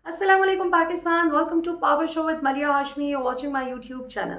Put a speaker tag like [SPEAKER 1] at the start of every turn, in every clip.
[SPEAKER 1] Assalamu alaikum Pakistan. Welcome to Power Show with Maria Hashmi. You're watching my YouTube channel.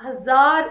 [SPEAKER 1] 1000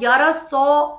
[SPEAKER 1] 1100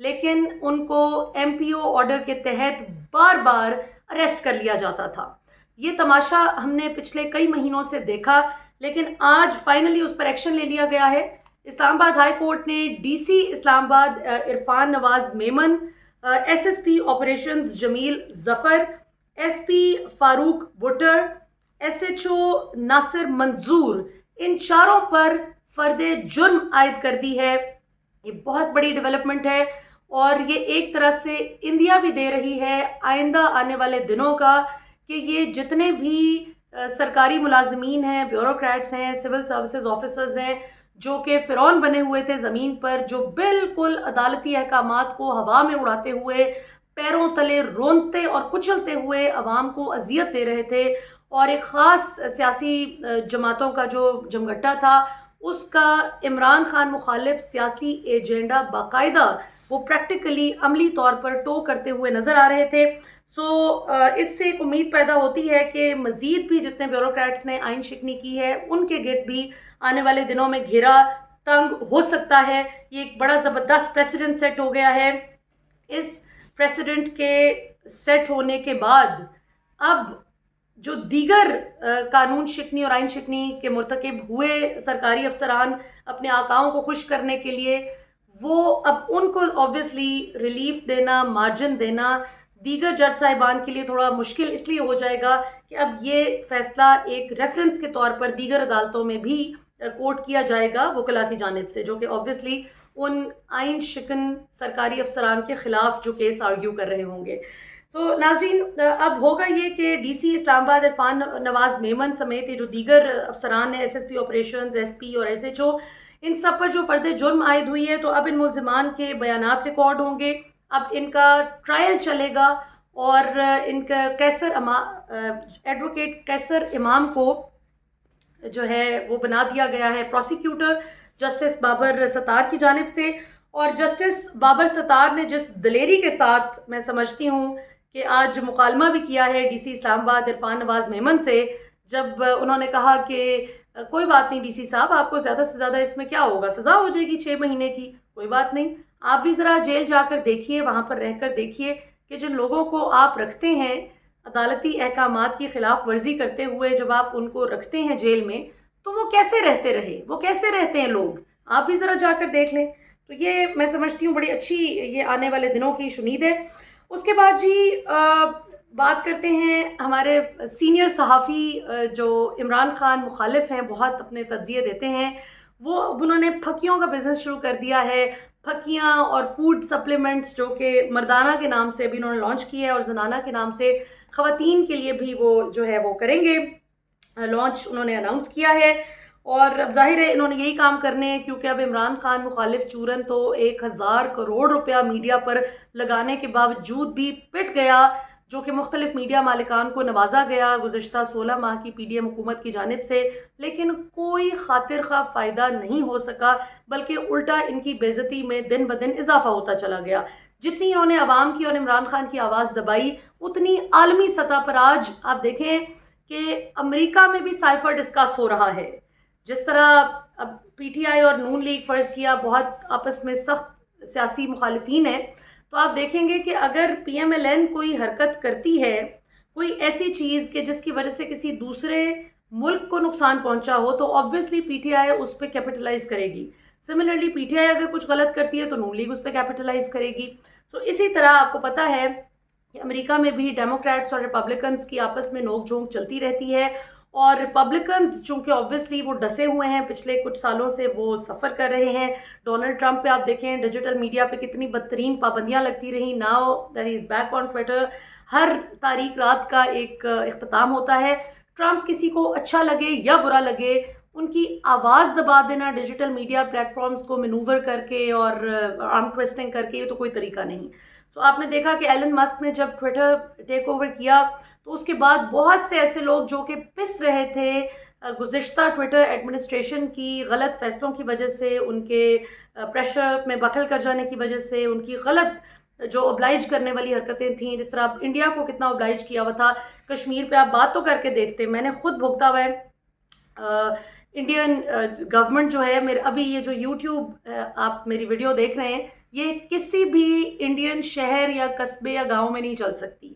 [SPEAKER 1] لیکن ان کو MPO order کے تحت بار بار arrest کر لیا جاتا تھا. یہ تماشا ہم نے پچھلے کئی مہینوں سے دیکھا، لیکن آج فائنلی اس پر ایکشن لے لیا گیا ہے. اسلام آباد ہائی کورٹ نے DC اسلام آباد عرفان نواز میمن، SSP آپریشنز جمیل ظفر، SP فاروق بٹر، SHO ناصر منظور، ان چاروں پر فرد جرم عائد کر دی ہے. یہ بہت بڑی ڈیولپمنٹ ہے اور یہ ایک طرح سے انڈیا بھی دے رہی ہے آئندہ آنے والے دنوں کا کہ یہ جتنے بھی سرکاری ملازمین ہیں، بیوروکریٹس ہیں، سول سروسز آفیسرز ہیں، جو کہ فرعون بنے ہوئے تھے زمین پر، جو بالکل عدالتی احکامات کو ہوا میں اڑاتے ہوئے پیروں تلے رونتے اور کچلتے ہوئے عوام کو اذیت دے رہے تھے، اور ایک خاص سیاسی جماعتوں کا جو جمگٹا تھا اس کا عمران خان مخالف سیاسی ایجنڈا باقاعدہ وہ پریکٹیکلی عملی طور پر ٹو کرتے ہوئے نظر آ رہے تھے. اس سے ایک امید پیدا ہوتی ہے کہ مزید بھی جتنے بیوروکریٹس نے آئین شکنی کی ہے ان کے گرد بھی آنے والے دنوں میں گھیرا تنگ ہو سکتا ہے. یہ ایک بڑا زبردست پریسیڈنٹ سیٹ ہو گیا ہے. اس پریسیڈنٹ کے سیٹ ہونے کے بعد اب جو دیگر قانون شکنی اور آئین شکنی کے مرتکب ہوئے سرکاری افسران اپنے آقاؤں کو خوش کرنے کے لیے، وہ اب ان کو آبویسلی ریلیف دینا، مارجن دینا دیگر جج صاحبان کے لیے تھوڑا مشکل اس لیے ہو جائے گا کہ اب یہ فیصلہ ایک ریفرنس کے طور پر دیگر عدالتوں میں بھی کوٹ کیا جائے گا وکلا کی جانب سے، جو کہ آبویسلی ان آئین شکن سرکاری افسران کے خلاف جو کیس آرگیو کر رہے ہوں گے. ناظرین، اب ہوگا یہ کہ DC اسلام آباد عرفان نواز میمن سمیت یہ جو دیگر افسران ہیں، SSP آپریشنز، SP اور SHO، ان سب پر جو فرد جرم عائد ہوئی ہے، تو اب ان ملزمان کے بیانات ریکارڈ ہوں گے. اب ان کا ٹرائل چلے گا اور ان کا ایڈوکیٹ کیسر امام کو جو ہے وہ بنا دیا گیا ہے پروسیکیوٹر جسٹس بابر ستار کی جانب سے. اور جسٹس بابر ستار نے جس دلیری کے ساتھ میں سمجھتی ہوں کہ آج مکالمہ بھی کیا ہے DC اسلام آباد عرفان نواز میمن سے، جب انہوں نے کہا کہ کوئی بات نہیں DC صاحب، آپ کو زیادہ سے زیادہ اس میں کیا ہوگا، سزا ہو جائے گی 6 مہینے کی، کوئی بات نہیں، آپ بھی ذرا جیل جا کر دیکھیے، وہاں پر رہ کر دیکھیے کہ جن لوگوں کو آپ رکھتے ہیں عدالتی احکامات کی خلاف ورزی کرتے ہوئے، جب آپ ان کو رکھتے ہیں جیل میں تو وہ کیسے رہتے رہے، وہ کیسے رہتے ہیں لوگ، آپ بھی ذرا جا کر دیکھ لیں. تو یہ میں سمجھتی ہوں بڑی اچھی یہ آنے والے دنوں کی شنید ہے. اس کے بعد جی بات کرتے ہیں ہمارے سینئر صحافی جو عمران خان مخالف ہیں، بہت اپنے تجزیے دیتے ہیں، انہوں نے پھکیوں کا بزنس شروع کر دیا ہے. پھکیاں اور فوڈ سپلیمنٹس جو کہ مردانہ کے نام سے بھی انہوں نے لانچ کیا ہے اور زنانہ کے نام سے خواتین کے لیے بھی وہ جو ہے وہ کریں گے لانچ، انہوں نے اناؤنس کیا ہے. اور اب ظاہر ہے انہوں نے یہی کام کرنے ہیں کیونکہ اب عمران خان مخالف چورن تو 1000 کروڑ روپیہ میڈیا پر لگانے کے باوجود بھی پٹ گیا، جو کہ مختلف میڈیا مالکان کو نوازا گیا گزشتہ 16 ماہ کی PDM حکومت کی جانب سے، لیکن کوئی خاطر خواہ فائدہ نہیں ہو سکا، بلکہ الٹا ان کی بے عزتی میں دن بدن اضافہ ہوتا چلا گیا. جتنی انہوں نے عوام کی اور عمران خان کی آواز دبائی، اتنی عالمی سطح پر آج آپ دیکھیں کہ امریکہ میں بھی سائفر ڈسکس ہو رہا ہے. جس طرح اب PTI اور نون لیگ فرض کیا بہت آپس میں سخت سیاسی مخالفین ہیں، تو آپ دیکھیں گے کہ اگر PMLN کوئی حرکت کرتی ہے، کوئی ایسی چیز کہ جس کی وجہ سے کسی دوسرے ملک کو نقصان پہنچا ہو، تو آبویسلی PTI اس پہ کیپٹلائز کرے گی. سملرلی PTI اگر کچھ غلط کرتی ہے تو نون لیگ اس پہ کیپٹلائز کرے گی. تو اسی طرح آپ کو پتہ ہے کہ امریکہ میں بھی ڈیموکریٹس اور ریپبلکنز کی آپس میں نوک جھونک چلتی رہتی ہے، اور ریپبلکنز چونکہ آبویسلی وہ ڈسے ہوئے ہیں، پچھلے کچھ سالوں سے وہ سفر کر رہے ہیں. ڈونلڈ ٹرمپ پہ آپ دیکھیں ڈیجیٹل میڈیا پہ کتنی بدترین پابندیاں لگتی رہیں. Now that is back on Twitter, ہر تاریخ رات کا ایک اختتام ہوتا ہے. ٹرمپ کسی کو اچھا لگے یا برا لگے، ان کی آواز دبا دینا ڈیجیٹل میڈیا پلیٹ فارمز کو مینوور کر کے اور آرم ٹویسٹنگ کر کے، یہ تو کوئی طریقہ نہیں. تو آپ نے دیکھا کہ ایلن مسک نے جب ٹویٹر ٹیک اوور کیا تو اس کے بعد بہت سے ایسے لوگ جو کہ پس رہے تھے گزشتہ ٹویٹر ایڈمنسٹریشن کی غلط فیصلوں کی وجہ سے، ان کے پریشر میں دخل کر جانے کی وجہ سے، ان کی غلط جو اوبلائج کرنے والی حرکتیں تھیں، جس طرح انڈیا کو کتنا اوبلائج کیا ہوا تھا کشمیر پہ، آپ بات تو کر کے دیکھتے. میں نے خود بھگتا ہوا ہے. انڈین گورنمنٹ جو ہے، میرے ابھی یہ جو YouTube آپ میری ویڈیو دیکھ رہے ہیں، یہ کسی بھی انڈین شہر یا قصبے یا گاؤں میں نہیں چل سکتی.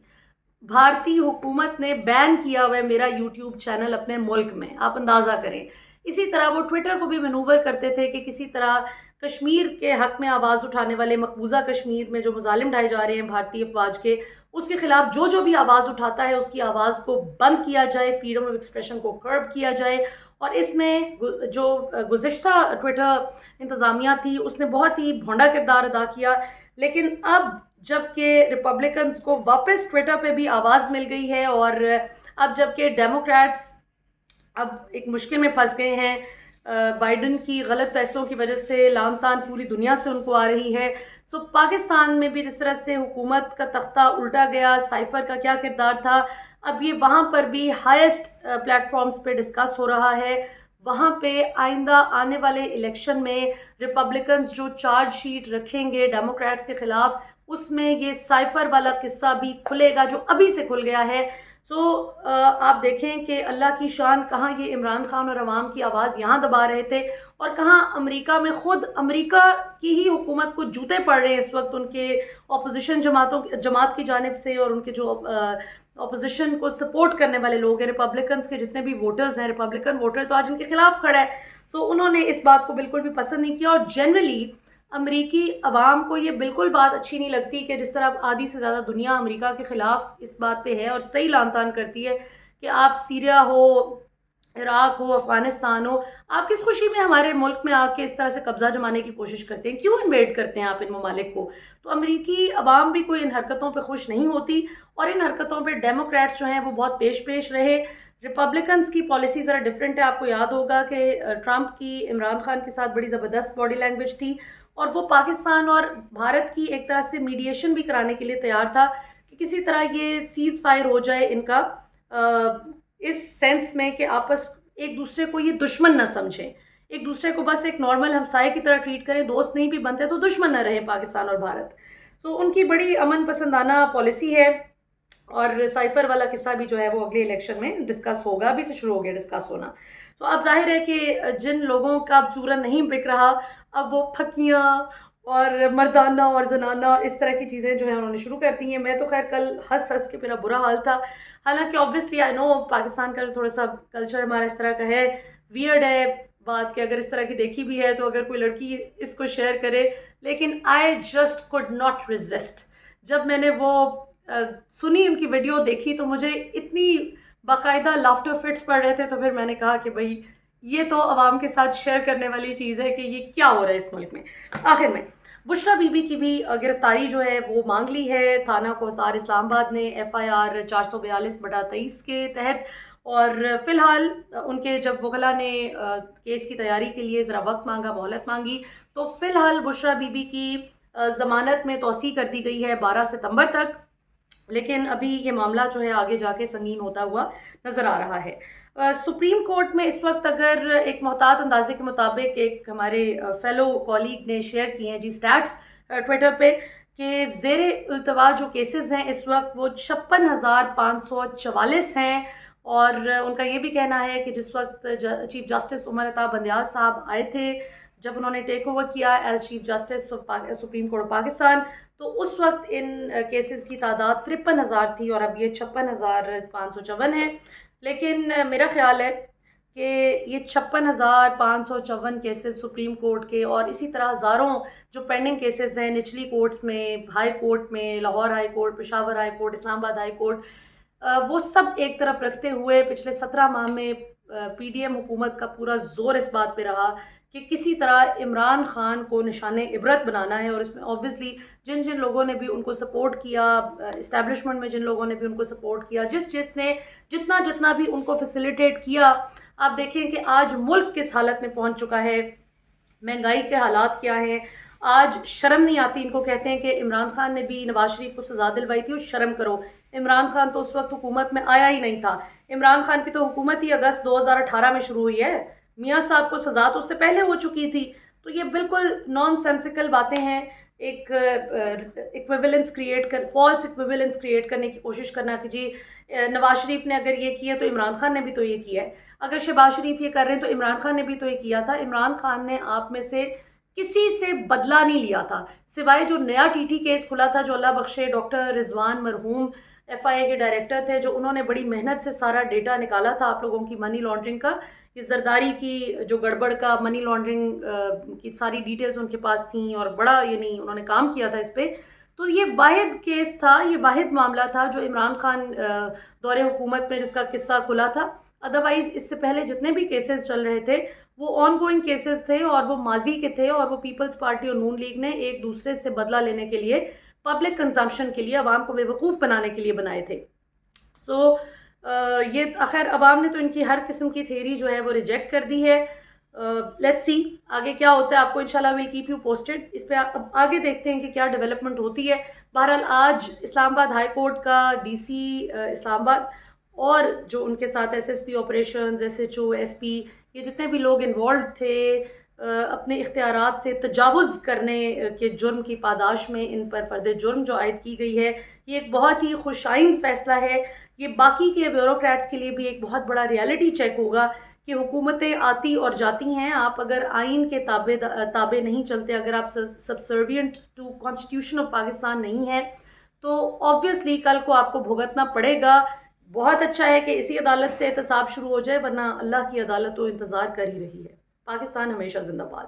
[SPEAKER 1] بھارتی حکومت نے بین کیا ہوا ہے میرا یوٹیوب چینل اپنے ملک میں, آپ اندازہ کریں. اسی طرح وہ ٹویٹر کو بھی مینوور کرتے تھے کہ کسی طرح کشمیر کے حق میں آواز اٹھانے والے, مقبوضہ کشمیر میں جو مظالم ڈھائے جا رہے ہیں بھارتی افواج کے, اس کے خلاف جو بھی آواز اٹھاتا ہے اس کی آواز کو بند کیا جائے, فریڈم آف ایکسپریشن کو کرب کیا جائے. اور اس میں جو گزشتہ ٹویٹر انتظامیہ تھی اس نے بہت ہی بھونڈا کردار ادا کیا. لیکن اب جب کہ ریپبلکنز کو واپس ٹویٹر پہ بھی آواز مل گئی ہے, اور اب جب کہ ڈیموکریٹس اب ایک مشکل میں پھنس گئے ہیں, بائیڈن کی غلط فیصلوں کی وجہ سے لعن طعن پوری دنیا سے ان کو آ رہی ہے. سو پاکستان میں بھی جس طرح سے حکومت کا تختہ الٹا گیا, سائفر کا کیا کردار تھا, اب یہ وہاں پر بھی ہائیسٹ پلیٹ فارمز پہ ڈسکس ہو رہا ہے. وہاں پہ آئندہ آنے والے الیکشن میں ریپبلکنز جو چارج شیٹ رکھیں گے ڈیموکریٹس کے خلاف, اس میں یہ سائفر والا قصہ بھی کھلے گا جو ابھی سے کھل گیا ہے. سو آپ دیکھیں کہ اللہ کی شان, کہاں یہ عمران خان اور عوام کی آواز یہاں دبا رہے تھے, اور کہاں امریکہ میں خود امریکہ کی ہی حکومت کو جوتے پڑ رہے ہیں اس وقت ان کے اپوزیشن جماعت کی جانب سے, اور ان کے جو اپوزیشن کو سپورٹ کرنے والے لوگ ہیں, ریپبلکنز کے جتنے بھی ووٹرز ہیں, ریپبلکن ووٹر تو آج ان کے خلاف کھڑا ہے. سو انہوں نے اس بات کو بالکل بھی پسند نہیں کیا, اور جنرلی امریکی عوام کو یہ بالکل بات اچھی نہیں لگتی کہ جس طرح آدھی سے زیادہ دنیا امریکہ کے خلاف اس بات پہ ہے اور صحیح لعن طعن کرتی ہے کہ آپ سیریا ہو, عراق ہو, افغانستان ہو, آپ کس خوشی میں ہمارے ملک میں آ کے اس طرح سے قبضہ جمانے کی کوشش کرتے ہیں, کیوں انویڈ کرتے ہیں آپ ان ممالک کو. تو امریکی عوام بھی کوئی ان حرکتوں پہ خوش نہیں ہوتی, اور ان حرکتوں پہ ڈیموکریٹس جو ہیں وہ بہت پیش رہے. ریپبلکنز کی پالیسی ذرا ڈیفرنٹ ہے. آپ کو یاد ہوگا کہ ٹرمپ کی عمران خان کے ساتھ بڑی زبردست باڈی لینگویج تھی, اور وہ پاکستان اور بھارت کی ایک طرح سے میڈیشن بھی کرانے کے لیے تیار تھا کہ کسی طرح یہ سیز فائر ہو جائے ان کا, اس سینس میں کہ آپس ایک دوسرے کو یہ دشمن نہ سمجھیں, ایک دوسرے کو بس ایک نارمل ہمسائے کی طرح ٹریٹ کریں, دوست نہیں بھی بنتے تو دشمن نہ رہے پاکستان اور بھارت. تو ان کی بڑی امن پسندانہ پالیسی ہے, اور سائفر والا قصہ بھی جو ہے وہ اگلے الیکشن میں ڈسکس ہوگا, ابھی سے شروع ہو گیا ڈسکس ہونا. تو اب ظاہر ہے کہ جن لوگوں کا اب چورن نہیں بک رہا, اب وہ پھکیاں اور مردانہ اور زنانہ اس طرح کی چیزیں جو ہیں انہوں نے شروع کر دی ہیں. میں تو خیر کل ہنس کے میرا برا حال تھا, حالانکہ آبویسلی آئی نو پاکستان کا جو تھوڑا سا کلچر ہمارا اس طرح کا ہے, ویئرڈ ہے بات کہ اگر اس طرح کی دیکھی بھی ہے تو اگر کوئی لڑکی اس کو شیئر کرے, لیکن I just could not resist. جب میں نے وہ سنی ان کی ویڈیو دیکھی تو مجھے اتنی باقاعدہ لافٹر فٹس پڑ رہے تھے, تو پھر میں نے کہا کہ بھائی یہ تو عوام کے ساتھ شیئر کرنے والی چیز ہے کہ یہ کیا ہو رہا ہے اس ملک میں. آخر میں بشریٰ بی بی کی بھی گرفتاری جو ہے وہ مانگ لی ہے تھانہ کوسار اسلام آباد نے FIR 442/23 کے تحت, اور فی الحال ان کے جب وکلا نے کیس کی تیاری کے لیے ذرا وقت مانگا, مہلت مانگی, تو فی الحال بشریٰ بی بی کی ضمانت میں توسیع کر دی گئی ہے 12 ستمبر تک. لیکن ابھی یہ معاملہ جو ہے آگے جا کے سنگین ہوتا ہوا نظر آ رہا ہے. سپریم کورٹ میں اس وقت اگر ایک محتاط اندازے کے مطابق ایک ہمارے فیلو کولیگ نے شیئر کیے ہیں سٹیٹس ٹویٹر پہ کہ زیر التوا جو کیسز ہیں اس وقت وہ 56,544 ہیں, اور ان کا یہ بھی کہنا ہے کہ جس وقت چیف جسٹس عمر عطا بندیال صاحب آئے تھے, جب انہوں نے ٹیک اوور کیا as chief justice supreme court Pakistan, تو اس وقت ان کیسز کی تعداد 53,000 تھی, اور اب یہ 56,554 ہے. لیکن میرا خیال ہے کہ یہ 56,554 کیسز سپریم کورٹ کے, اور اسی طرح ہزاروں جو پینڈنگ کیسز ہیں نچلی کورٹس میں, ہائی کورٹ میں, Lahore high court, Peshawar high court, Islamabad high court, وہ سب ایک طرف رکھتے ہوئے پچھلے 17 ماہ میں PDM حکومت کا پورا زور اس بات پہ رہا کہ کسی طرح عمران خان کو نشان عبرت بنانا ہے. اور اس میں آبویسلی جن جن لوگوں نے بھی ان کو سپورٹ کیا, اسٹیبلشمنٹ میں جن لوگوں نے بھی ان کو سپورٹ کیا, جس نے جتنا بھی ان کو فیسیلیٹیٹ کیا, آپ دیکھیں کہ آج ملک کس حالت میں پہنچ چکا ہے, مہنگائی کے حالات کیا ہیں. آج شرم نہیں آتی ان کو, کہتے ہیں کہ عمران خان نے بھی نواز شریف کو سزا دلوائی تھی, اور شرم کرو. عمران خان تو اس وقت حکومت میں آیا ہی نہیں تھا. عمران خان کی تو حکومت ہی اگست 2018 میں شروع ہوئی ہے, میاں صاحب کو سزا تو اس سے پہلے ہو چکی تھی. تو یہ بالکل نان سینسیکل باتیں ہیں, ایک ایکویولنس فالس ایکویولنس کریٹ کرنے کی کوشش کرنا کہ جی نواز شریف نے اگر یہ کیا تو عمران خان نے بھی تو یہ کیا ہے, اگر شہباز شریف یہ کر رہے ہیں تو عمران خان نے بھی تو یہ کیا تھا. عمران خان نے آپ میں سے کسی سے بدلہ نہیں لیا تھا، سوائے جو نیا ٹی ٹی کیس کھلا تھا، جو اللہ بخشے ڈاکٹر رضوان مرحوم ایف آئی اے کے ڈائریکٹر تھے، جو انہوں نے بڑی محنت سے سارا ڈیٹا نکالا تھا آپ لوگوں کی منی لانڈرنگ کا، یہ زرداری کی جو گڑبڑ کا منی لانڈرنگ کی ساری ڈیٹیلز ان کے پاس تھیں، اور بڑا یعنی انہوں نے کام کیا تھا اس پہ. تو یہ واحد کیس تھا، یہ واحد معاملہ تھا جو عمران خان دور حکومت میں جس کا قصہ کھلا تھا. ادروائز اس سے پہلے جتنے بھی کیسز چل رہے تھے وہ آن گوئنگ کیسز تھے، اور وہ ماضی کے تھے، اور وہ پیپلز پارٹی اور نون لیگ نے ایک دوسرے سے بدلہ لینے کے لیے، پبلک کنزمپشن کے لیے، عوام کو بے وقوف بنانے کے لیے بنائے تھے. سو یہ آخر عوام نے تو ان کی ہر قسم کی تھیوری جو ہے وہ ریجیکٹ کر دی ہے. لیٹس سی آگے کیا ہوتا ہے، آپ کو انشاءاللہ ویل کیپ یو پوسٹڈ. اس پہ اب آگے دیکھتے ہیں کہ کیا ڈیولپمنٹ ہوتی ہے. بہرحال آج اسلام آباد ہائی کورٹ کا ڈی سی اسلام آباد اور جو ان کے ساتھ S S P operations, S H O, S P, یہ جتنے بھی لوگ انوالوڈ تھے، اپنے اختیارات سے تجاوز کرنے کے جرم کی پاداش میں ان پر فرد جرم جو عائد کی گئی ہے، یہ ایک بہت ہی خوش آئند فیصلہ ہے. یہ باقی کے بیوروکریٹس کے لیے بھی ایک بہت بڑا ریالٹی چیک ہوگا کہ حکومتیں آتی اور جاتی ہیں، آپ اگر آئین کے تابع نہیں چلتے، اگر آپ subservient to constitution of Pakistan نہیں ہیں، تو آبویسلی کل کو آپ کو بھگتنا پڑے گا. بہت اچھا ہے کہ اسی عدالت سے احتساب شروع ہو جائے، ورنہ اللہ کی عدالت تو انتظار کر ہی رہی ہے. پاکستان ہمیشہ زندہ باد.